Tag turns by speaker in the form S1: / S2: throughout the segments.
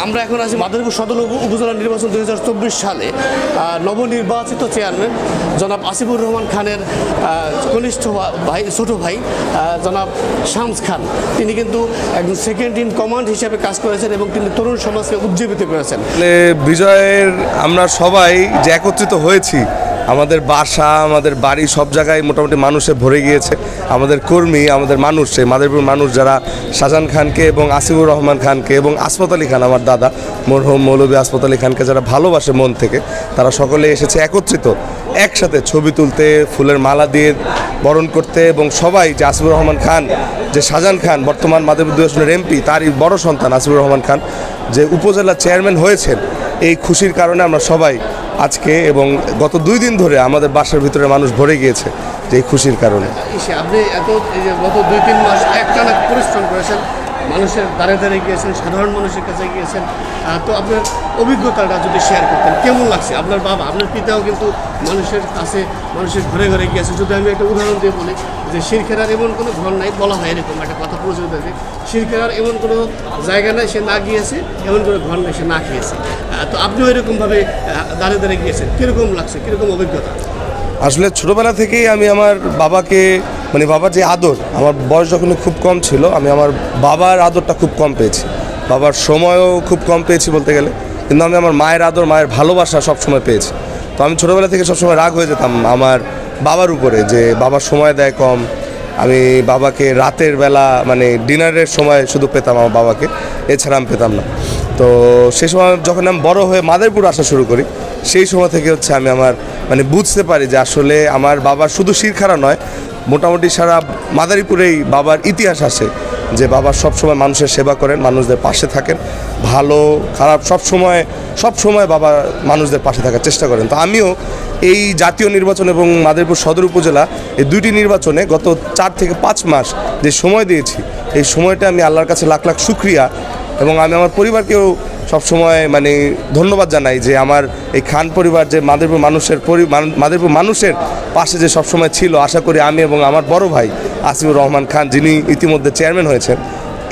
S1: আমরা এখন আছি মাদারীপুর সদর উপজেলা নির্বাচন 2024 সালে নবনির্বাচিত চেয়ারম্যান জনাব আসিফুর রহমান খানের কনিষ্ঠ ভাই ছোট ভাই জনাব শামস খান, তিনি কিন্তু একজন সেকেন্ড ইন কমান্ড হিসেবে কাজ করেছেন এবং তিনি তরুণ সমাজকে উজ্জীবিত করেছেন।
S2: বিজয়ের আমরা সবাই যে একত্রিত হয়েছি, আমাদের বাসা আমাদের বাড়ি সব জায়গায় মোটামুটি মানুষে ভরে গিয়েছে। আমাদের কর্মী, আমাদের মানুষ, সেই মাদারীপুর মানুষ যারা শাহজাহান খানকে এবং আসিফুর রহমান খানকে এবং আসফত আলী খান, আমার দাদা মরহুম মৌলভী আসফত আলী খানকে যারা ভালোবাসে মন থেকে, তারা সকলে এসেছে একত্রিত একসাথে ছবি তুলতে, ফুলের মালা দিয়ে বরণ করতে। এবং সবাই যে আসিফুর রহমান খান, যে শাহজাহান খান বর্তমান মাদারীপুর 2 আসনের এমপি, তারই বড় সন্তান আসিফুর রহমান খান যে উপজেলা চেয়ারম্যান হয়েছেন, এই খুশির কারণে আমরা সবাই আজকে এবং গত 2 দিন ধরে আমাদের বাসার ভিতরে মানুষ ভরে গিয়েছে যে এই খুশির কারণে।
S1: আপনি গত 2-3 মাস একটানা পরিশ্রম করেছেন, মানুষের দ্বারে দ্বারে গিয়েছেন, সাধারণ মানুষের কাছে গিয়েছেন, তো আপনার অভিজ্ঞতাটা যদি শেয়ার করতেন কেমন লাগছে? আপনার বাবা, আপনার পিতাও কিন্তু মানুষের কাছে, মানুষের ঘরে ঘরে গিয়েছে। যদি আমি একটা উদাহরণ দিয়ে বলি যে শিরখেরার এমন কোনো ঘর নাই, বলা হয় এরকম একটা কথা প্রচলিত আছে, শিরখেরার এমন কোনো জায়গা নাই সে না গিয়েছে, এমন কোনো ঘর নেই সে না খেয়েছে। তো আপনিও এরকমভাবে দাঁড়ে দাঁড়িয়ে গিয়েছেন, কীরকম লাগছে, কীরকম অভিজ্ঞতা?
S2: আসলে ছোটোবেলা থেকেই আমি আমার বাবাকে, মানে বাবার যে আদর, আমার বয়স যখন খুব কম ছিল, আমি আমার বাবার আদরটা খুব কম পেয়েছি, বাবার সময়ও খুব কম পেয়েছি বলতে গেলে। কিন্তু আমি আমার মায়ের আদর, মায়ের ভালোবাসা সবসময় পেয়েছি। তো আমি ছোটোবেলা থেকে সবসময় রাগ হয়ে যেতাম আমার বাবার উপরে, যে বাবার সময় দেয় কম। আমি বাবাকে রাতের বেলা, মানে ডিনারের সময় শুধু পেতাম আমার বাবাকে, এছাড়া আমি পেতাম না। তো সেই সময় যখন আমি বড় হয়ে মাদারীপুর আসা শুরু করি, সেই সময় থেকে আমি আমার মানে বুঝতে পারি যে আসলে আমার বাবার শুধু শিরখারা নয়, মোটামুটি সারা মাদারীপুরেই বাবার ইতিহাস আছে যে বাবা সবসময় মানুষের সেবা করেন, মানুষদের পাশে থাকেন, ভালো খারাপ সব সময় বাবা মানুষদের পাশে থাকার চেষ্টা করেন। তো আমিও এই জাতীয় নির্বাচন এবং মাদারীপুর সদর উপজেলা, এই 2টি নির্বাচনে গত 4 থেকে 5 মাস যে সময় দিয়েছি, এই সময়টা আমি আল্লাহর কাছে লাখ লাখ শুকরিয়া। এবং আমি আমার পরিবারকেও সবসময় মানে ধন্যবাদ জানাই যে আমার এই খান পরিবার যে মাদারীপুর মানুষের পাশে যে সবসময় ছিল। আশা করি আমি এবং আমার বড় ভাই আসিফুর রহমান খান, যিনি ইতিমধ্যে চেয়ারম্যান হয়েছেন,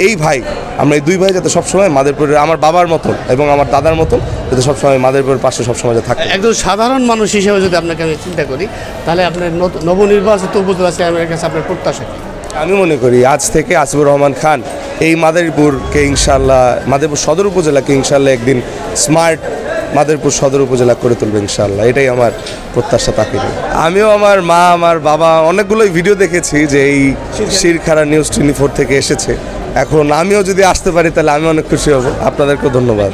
S2: এই ভাই, আমরা এই 2 ভাই যাতে সবসময় মাদারীপুরের আমার বাবার মতন এবং আমার দাদার মতন যাতে সবসময় মাদারীপুরের পাশে সবসময় থাকে।
S1: একজন সাধারণ মানুষ হিসেবে যদি আপনাকে আমি চিন্তা করি, তাহলে আপনার নবনির্বাচিত উপজেলা চেয়ারম্যানের কাছে আপনার প্রত্যাশা কি?
S2: আমি মনে করি আজ থেকে আসিফুর রহমান খান এই মাদারীপুরকে ইনশাল্লাহ, মাদারীপুর সদর উপজেলাকে ইনশাল্লাহ একদিন স্মার্ট মাদারীপুর সদর উপজেলা করে তুলবে ইনশাল্লাহ, এটাই আমার প্রত্যাশা তাকে নিয়ে। আমিও আমার মা, আমার বাবা অনেকগুলোই ভিডিও দেখেছি যে এই শিরখারা নিউজ 24 থেকে এসেছে। এখন আমিও যদি আসতে পারি তাহলে আমি অনেক খুশি হব। আপনাদেরকেও ধন্যবাদ।